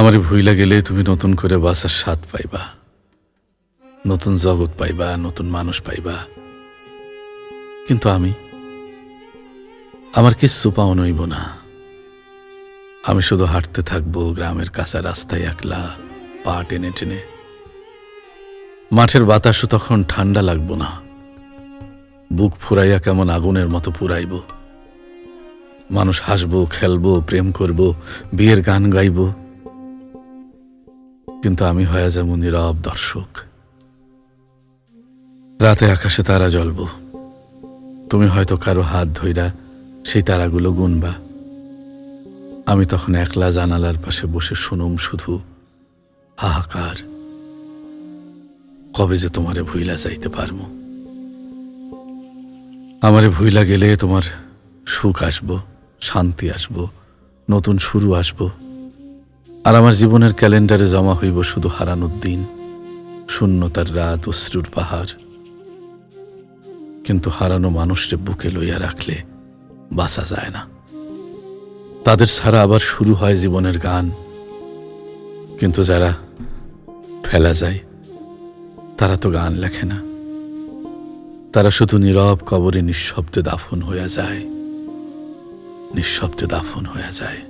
আমারে ভুইলা গেলে তুমি নতুন করে বাঁচার স্বাদ পাইবা, নতুন জগৎ পাইবা, নতুন মানুষ পাইবা। কিন্তু আমার কিচ্ছু পাওয়া নইব না। আমি শুধু হাঁটতে থাকবো গ্রামের কাঁচা রাস্তায় একলা, পা টেনে টেনে। মাঠের বাতাসও তখন ঠান্ডা লাগবো না, বুক ফুরাইয়া কেমন আগুনের মতো পুরাইব। মানুষ হাসবো, খেলবো, প্রেম করব, বিয়ের গান গাইব। কিন্তু আমি হয়ে যাবো নীরব দর্শক। রাতে আকাশে তারা জ্বলব, তুমি হয়তো কারো হাত ধইরা সেই তারাগুলো গুনবা। আমি তখন একলা জানালার পাশে বসে শুনুম শুধু হাহাকার। কবে যে তোমারে ভুইলা যাইতে পারবো। আমারে ভুইলা গেলে তোমার সুখ আসবো, শান্তি আসবো, নতুন শুরু আসবো। আর আমার জীবনের ক্যালেন্ডারে জমা হইব শুধু হারানোর দিন, শূন্যতার রাত, অশ্রুর পাহাড়। কিন্তু হারানো মানুষরে বুকে লইয়া রাখলে বাঁচা যায় না। তাদের ছাড়া আবার শুরু হয় জীবনের গান। কিন্তু যারা ফেলা যায় তারা তো গান লেখে না, তারা শুধু নীরব কবরে নিঃশব্দে দাফন হইয়া যায়, নিঃশব্দে দাফন হইয়া যায়।